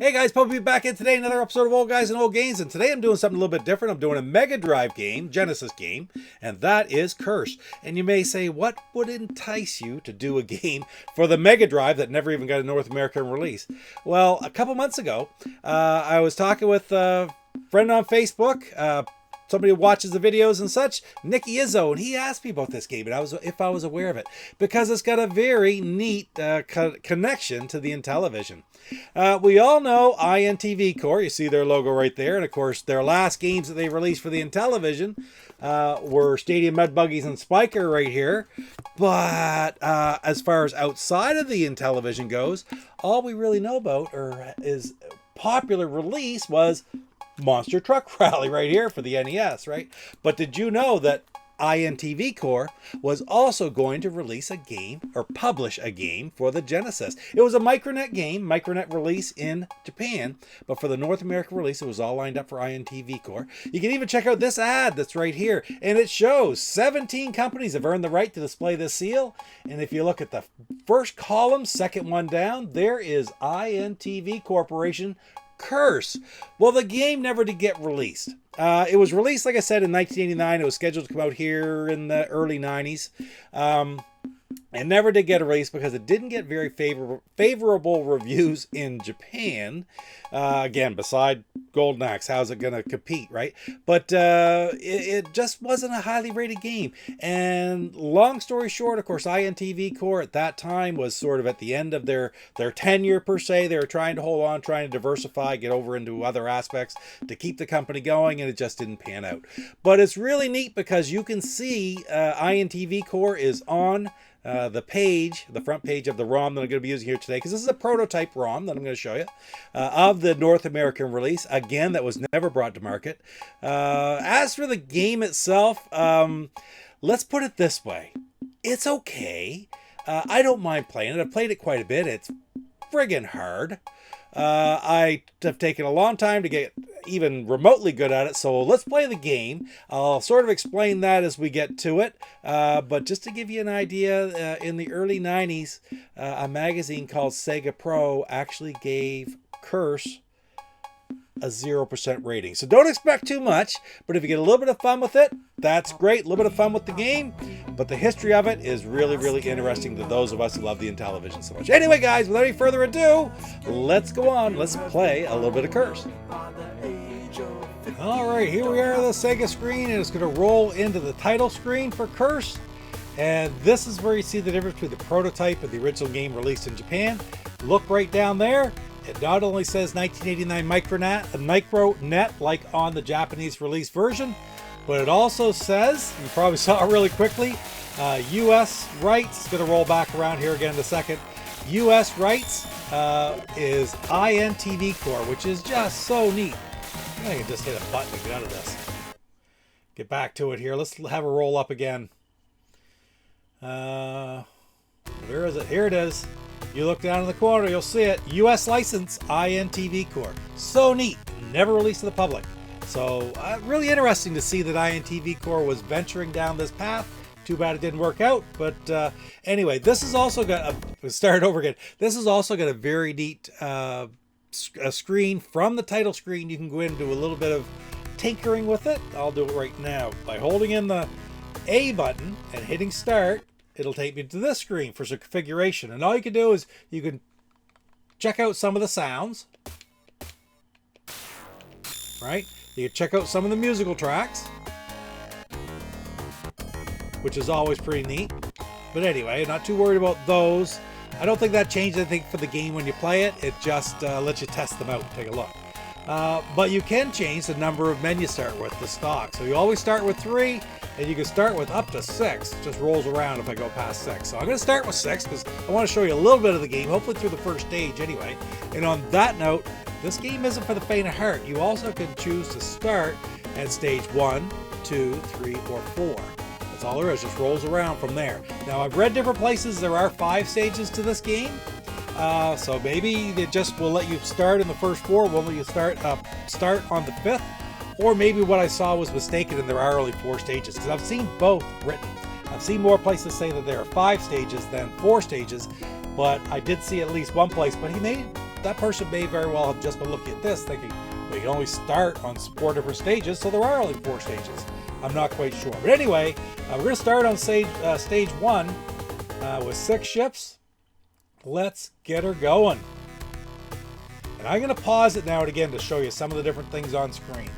Hey guys, Puppy back in today, another episode of Old Guys and Old Games, and today I'm doing something a little bit different. I'm doing a Mega Drive game, Genesis game, and that is Curse. And you may say, what would entice you to do a game for the Mega Drive that never even got a North American release? Well, a couple months ago, I was talking with a friend on Facebook, somebody who watches the videos and such, Nicky Izzo, and he asked me about this game and if I was aware of it, because it's got a very neat connection to the Intellivision. We all know INTV Corp. You see their logo right there, and of course their last games that they released for the Intellivision were Stadium Mud Buggies and Spiker right here. But as far as outside of the Intellivision goes, all we really know about is popular release was Monster Truck Rally right here for the NES, right? But did you know that INTV Corp was also going to release a game or publish a game for the Genesis? It was a Micronet game, Micronet release in Japan, but for the North American release, it was all lined up for INTV Corp. You can even check out this ad that's right here, and it shows 17 companies have earned the right to display this seal. And if you look at the first column, second one down, there is INTV Corporation Curse. Well, the game never did get released. It was released, like I said, in 1989. It was scheduled to come out here in the early 90s. It never did get released because it didn't get very favorable reviews in Japan. Again, beside Golden Axe, how's it going to compete, right? But it just wasn't a highly rated game. And long story short, of course, INTV Corp at that time was sort of at the end of their tenure, per se. They were trying to hold on, trying to diversify, get over into other aspects to keep the company going, and it just didn't pan out. But it's really neat because you can see INTV Corp is on the page, the front page of the ROM that I'm going to be using here today, because this is a prototype ROM that I'm going to show you of the North American release, again, that was never brought to market. As for the game itself, let's put it this way. It's okay. I don't mind playing it. I've played it quite a bit. It's friggin' hard. I have taken a long time to get even remotely good at it, so let's play the game. I'll sort of explain that as we get to it, but just to give you an idea, in the early 90s, a magazine called Sega Pro actually gave Curse a 0% rating. So don't expect too much, but if you get a little bit of fun with it, that's great. A little bit of fun with the game, but the history of it is really, really interesting to those of us who love the Intellivision so much. Anyway, guys, without any further ado, let's go on. Let's play a little bit of Curse. All right, here we are on the Sega screen, and it's going to roll into the title screen for Curse. And this is where you see the difference between the prototype and the original game released in Japan. Look right down there. It not only says 1989 Micronet, like on the Japanese release version, but it also says, you probably saw it really quickly, US rights. It's going to roll back around here again in a second. US rights is INTV Corp, which is just so neat. I can just hit a button to get out of this. Get back to it here. Let's have a roll up again. Where is it? Here it is. You look down in the corner, you'll see it. US license, INTV Corp. So neat. Never released to the public. So really interesting to see that INTV Corp was venturing down this path. Too bad it didn't work out. But anyway, this has also got start over again. This has also got a very neat a screen from the title screen. You can go in and do a little bit of tinkering with it. I'll do it right now by holding in the A button and hitting start. It'll take me to this screen for some configuration, and all you can do is you can check out some of the sounds, right? You can check out some of the musical tracks, which is always pretty neat. But anyway, not too worried about those. I don't think that changed anything for the game when you play it. It just lets you test them out and take a look. But you can change the number of men you start with, the stock. So you always start with 3, and you can start with up to 6. It just rolls around if I go past 6. So I'm going to start with 6 because I want to show you a little bit of the game, hopefully through the first stage anyway. And on that note, this game isn't for the faint of heart. You also can choose to start at stage 1, 2, 3, or 4. That's all there is, just rolls around from there. Now, I've read different places there are 5 stages to this game. So maybe they just will let you start in the first 4, won't let you start on the 5th, or maybe what I saw was mistaken and there are only 4 stages, because I've seen both written. I've seen more places say that there are 5 stages than 4 stages, but I did see at least one place, but he may that person may very well have just been looking at this thinking, well, you can only start on 4 different stages, so there are only 4 stages. I'm not quite sure. But anyway, we're going to start on stage 1 with 6 ships. Let's get her going. And I'm going to pause it now and again to show you some of the different things on screen.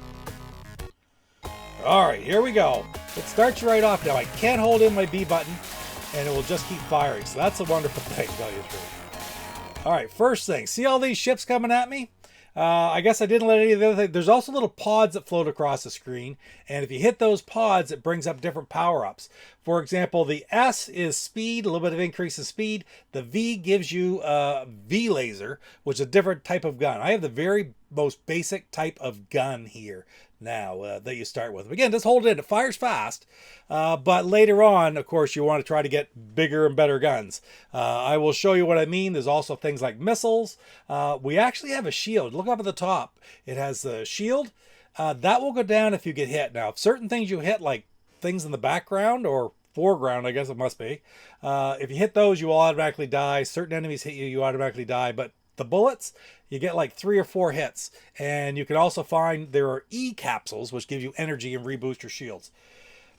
All right, here we go. It starts right off now. I can't hold in my B button, and it will just keep firing. So that's a wonderful thing, to tell you the truth. All right, first thing. See all these ships coming at me? I guess I didn't let any of the other things. There's also little pods that float across the screen. And if you hit those pods, it brings up different power-ups. For example, the S is speed, a little bit of increase in speed. The V gives you a V laser, which is a different type of gun. I have the very most basic type of gun here now that you start with. Again, just hold it in. It fires fast. But later on, of course, you want to try to get bigger and better guns. I will show you what I mean. There's also things like missiles. We actually have a shield. Look up at the top. It has the shield. That will go down if you get hit. Now, if certain things you hit, like things in the background or foreground, I guess it must be. If you hit those, you will automatically die. Certain enemies hit you, you automatically die. But the bullets, you get like 3 or 4 hits. And you can also find there are E capsules, which give you energy and reboost your shields.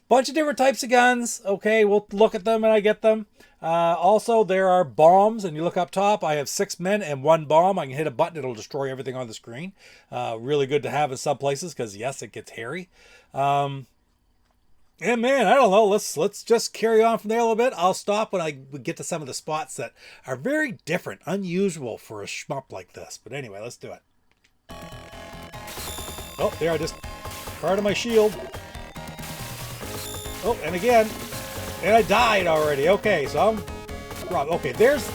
Bunch of different types of guns. Okay, we'll look at them and I get them. Also, there are bombs, and you look up top. I have 6 men and 1 bomb. I can hit a button. It'll destroy everything on the screen. Really good to have in some places because, yes, it gets hairy. And man, I don't know. Let's just carry on from there a little bit. I'll stop when I get to some of the spots that are very different, unusual for a shmup like this. But anyway, let's do it. Oh, there I just part of my shield. Oh, and again, and I died already. Okay, so I'm robbed. Okay, there's.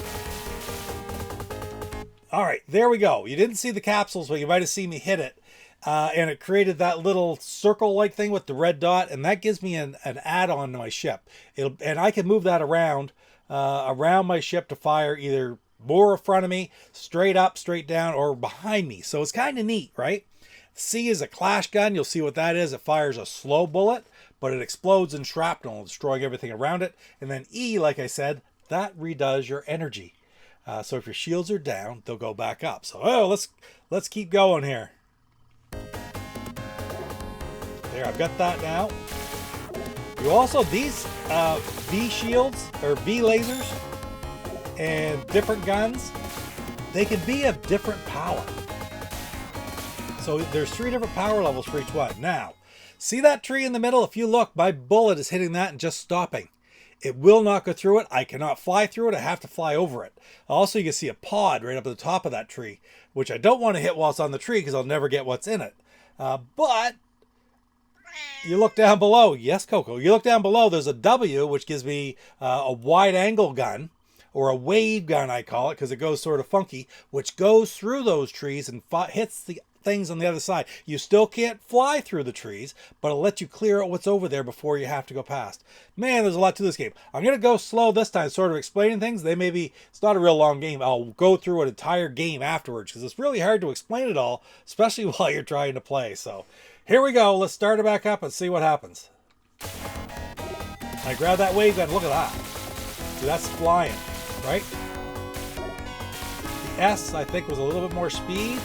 All right, there we go. You didn't see the capsules, but you might have seen me hit it. And it created that little circle-like thing with the red dot, and that gives me an add-on to my ship. And I can move that around my ship to fire either more in front of me, straight up, straight down, or behind me. So it's kind of neat, right? C is a clash gun. You'll see what that is. It fires a slow bullet, but it explodes in shrapnel, destroying everything around it. And then E, like I said, that redoes your energy. So if your shields are down, they'll go back up. So let's keep going here. There, I've got that now. You also, these V shields, or V lasers, and different guns, they can be of different power. So there's 3 different power levels for each one. Now, see that tree in the middle? If you look, my bullet is hitting that and just stopping. It will not go through it. I cannot fly through it. I have to fly over it. Also, you can see a pod right up at the top of that tree, which I don't want to hit while it's on the tree because I'll never get what's in it. But you look down below. Yes, Coco. You look down below. There's a W, which gives me a wide angle gun, or a wave gun, I call it, because it goes sort of funky, which goes through those trees and hits the things on the other side. You still can't fly through the trees, but it'll let you clear out what's over there before you have to go past. Man, there's a lot to this game. I'm going to go slow this time, sort of explaining things. It's not a real long game. I'll go through an entire game afterwards because it's really hard to explain it all, especially while you're trying to play. So here we go. Let's start it back up and see what happens. I grab that wave gun. Look at that. See, that's flying, right? The S, I think, was a little bit more speed.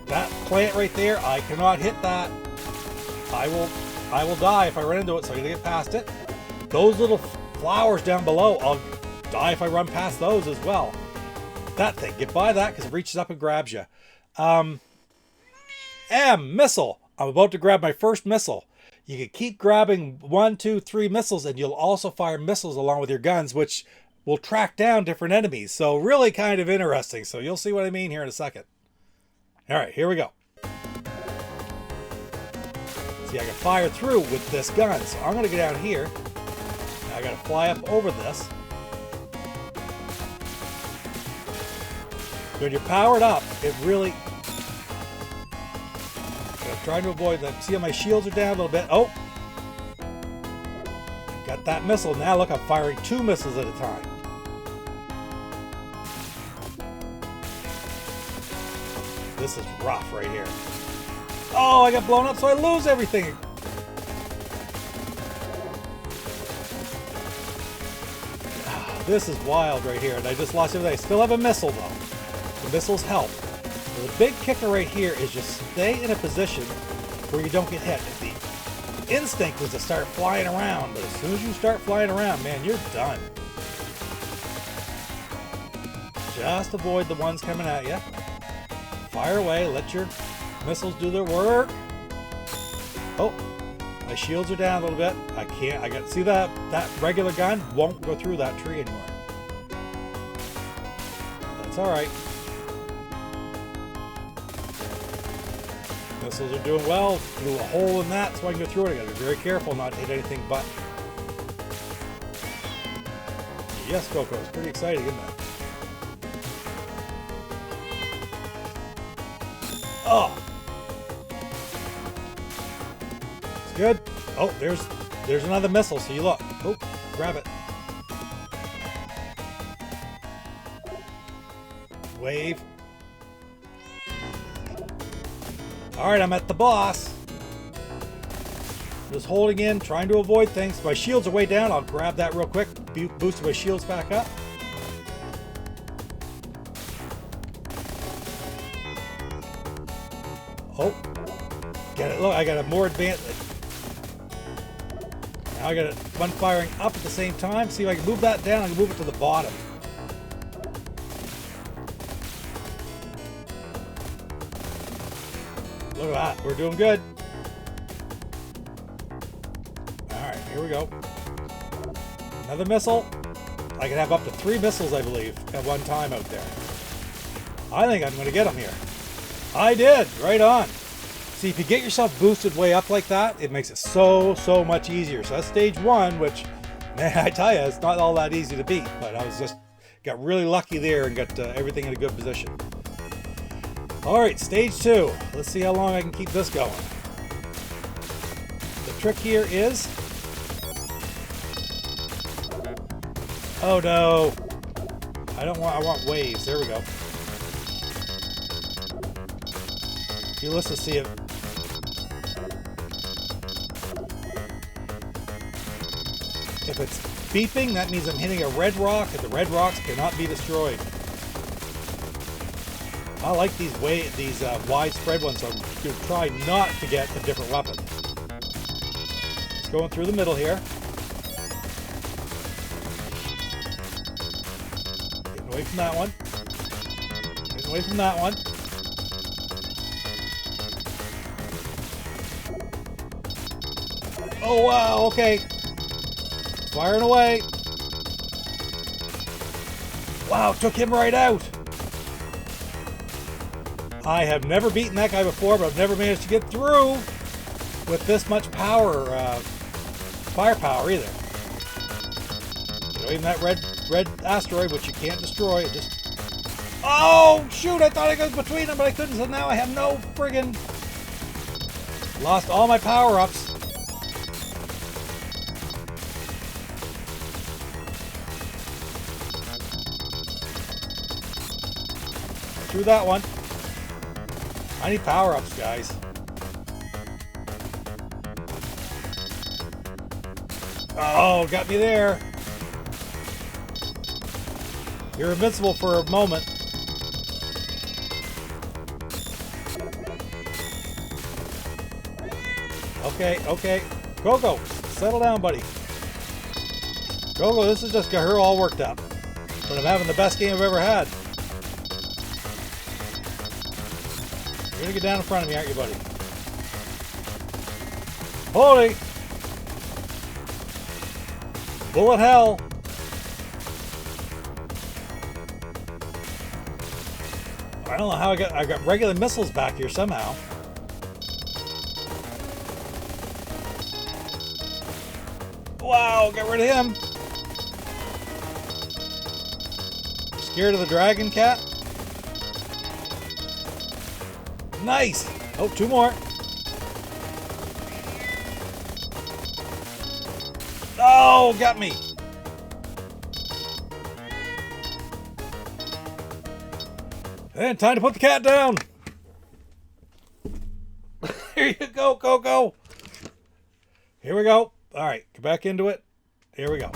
That plant right there, I cannot hit that. I will die if I run into it, so I gotta get past it. Those little flowers down below, I'll die if I run past those as well. That thing, get by that because it reaches up and grabs you. M, missile. I'm about to grab my first missile. You can keep grabbing 1, 2, 3 missiles, and you'll also fire missiles along with your guns, which will track down different enemies. So really kind of interesting. So you'll see what I mean here in a second. All right, here we go. See, I can fire through with this gun. So I'm going to go down here. Now I got to fly up over this. When you're powered up, it really... I'm trying to avoid that. See how my shields are down a little bit? Oh! Got that missile. Now look, I'm firing 2 missiles at a time. This is rough right here. Oh, I got blown up, so I lose everything. This is wild right here, and I just lost everything. I still have a missile, though. The missiles help. So the big kicker right here is just stay in a position where you don't get hit. The instinct was to start flying around, but as soon as you start flying around, man, you're done. Just avoid the ones coming at you. Fire away, let your missiles do their work. Oh, my shields are down a little bit. I got, see that regular gun won't go through that tree anymore. That's all right. Missiles are doing well. Blew a hole in that so I can go through it. I gotta be very careful not to hit anything but. Yes, Coco, it's pretty exciting, isn't it? Oh, it's good. Oh, there's another missile. So you look. Oh, grab it. Wave. All right, I'm at the boss. Just holding in, trying to avoid things. My shields are way down. I'll grab that real quick. Boost my shields back up. Oh, get it. Look, I got a more advanced. Now I got it one firing up at the same time. See if I can move that down. I can move it to the bottom. Look at that. We're doing good. All right, here we go. Another missile. I can have up to 3 missiles, I believe, at one time out there. I think I'm going to get them here. I did. Right on. See, if you get yourself boosted way up like that, it makes it so much easier. So that's stage 1, which, man, I tell you, it's not all that easy to beat. But I was just got really lucky there and got everything in a good position. All right, stage 2. Let's see how long I can keep this going. The trick here is... Oh no! I want waves. There we go. You listen, see it. If it's beeping, that means I'm hitting a red rock, and the red rocks cannot be destroyed. I like these widespread ones, so I'm going to try not to get a different weapon. Just going through the middle here. Getting away from that one. Getting away from that one. Oh wow, okay. Firing away. Wow, took him right out. I have never beaten that guy before, but I've never managed to get through with this much power, firepower either. You know, even that red asteroid, which you can't destroy, it just... Oh, shoot, I thought I got between them, but I couldn't, so now I have no friggin... Lost all my power-ups. Through that one. I need power-ups, guys. Oh, got me there. You're invincible for a moment. Okay, okay. Gogo, settle down, buddy. Gogo, this has just got her all worked up. But I'm having the best game I've ever had. You're gonna get down in front of me, aren't you, buddy? Holy! Bullet hell! I don't know how I got regular missiles back here somehow. Wow, get rid of him! Scared of the dragon cat? Nice! Oh, 2 more. Oh, got me. And time to put the cat down. Here you go, Coco. Here we go. All right, get back into it. Here we go.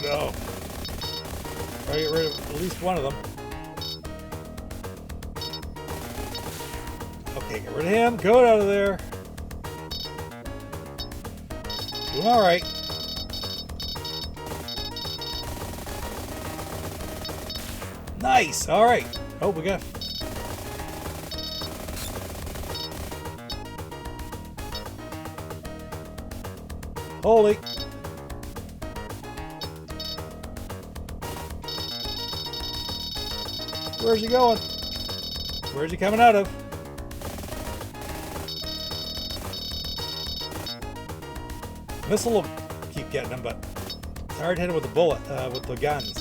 no. Try to get rid of at least one of them. Okay, get rid of him. Go out of there. Doing all right. Nice. All right. Oh, we got... Holy. Where's he going? Where's he coming out of? Missile will keep getting him, but it's hard to hit him with the bullet, with the guns.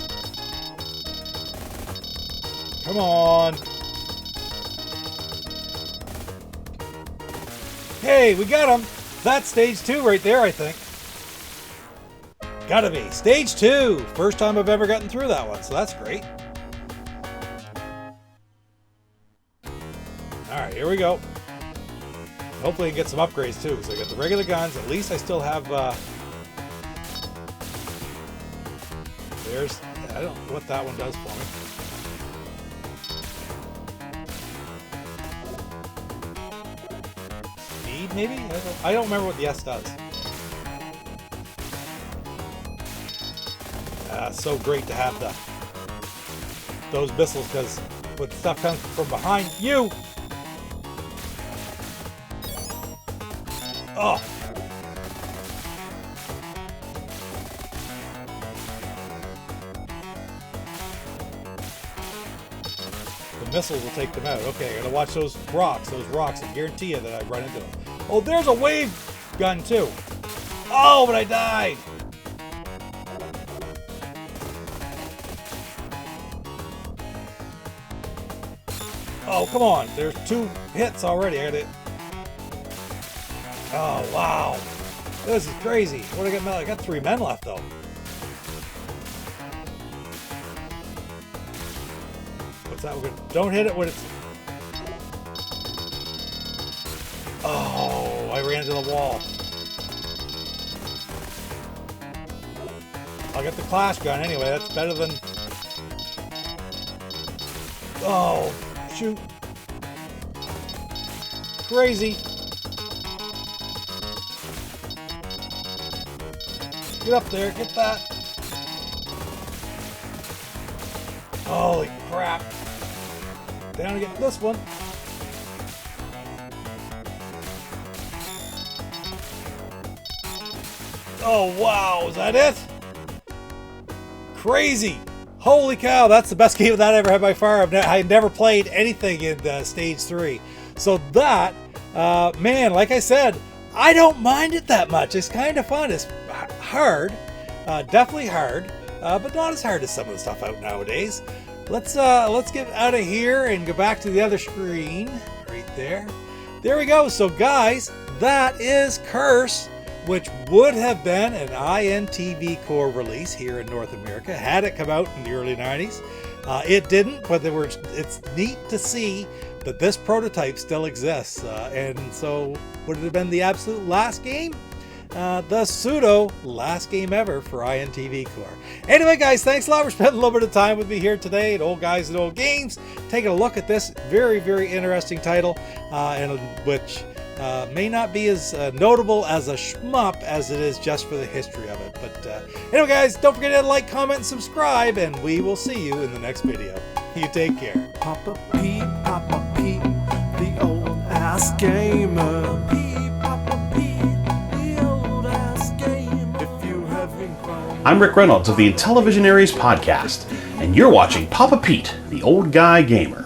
Come on. Hey, we got him. That's stage 2 right there, I think. Gotta be. Stage 2. First time I've ever gotten through that one, so that's great. Alright, here we go. Hopefully I can get some upgrades too. So I got the regular guns. At least I still have... There's... I don't know what that one does for me. Speed, maybe? I don't remember what the S does. So great to have those missiles, because when stuff comes from behind you... Oh! The missiles will take them out. Okay, I gotta watch those rocks. I guarantee you that I run into them. Oh, there's a wave gun too. Oh, but I died! Oh, come on. There's 2 hits already. I gotta... Oh, wow. This is crazy. What do I got? I got 3 men left, though. What's that? Don't hit it when it's... Oh, I ran into the wall. I'll get the clash gun anyway. That's better than... Oh, shoot. Crazy. Get up there, get that. Holy crap. Down to get this one. Oh, wow, is that it? Crazy. Holy cow, that's the best game that I ever had by far. I never played anything in stage 3. So that, man, like I said, I don't mind it that much. It's kind of fun. It's hard, definitely hard, but not as hard as some of the stuff out nowadays. Let's get out of here and go back to the other screen right there. There we go. So guys, that is Curse, which would have been an INTV Corp release here in North America had it come out in the early 90s. It didn't, but it's neat to see that this prototype still exists. And so would it have been the absolute last game? The pseudo last game ever for INTV Corp. Anyway, guys, thanks a lot for spending a little bit of time with me here today at Old Guys and Old Games, taking a look at this very, very interesting title, and which may not be as notable as a shmup as it is just for the history of it. But anyway, guys, don't forget to like, comment, and subscribe, and we will see you in the next video. You take care. Papa Pete, the old ass gamer. Papa Pete, the old ass gamer. If you have been grown. I'm Rick Reynolds of the Intellivision Podcast, and you're watching Papa Pete, the Old Guy Gamer.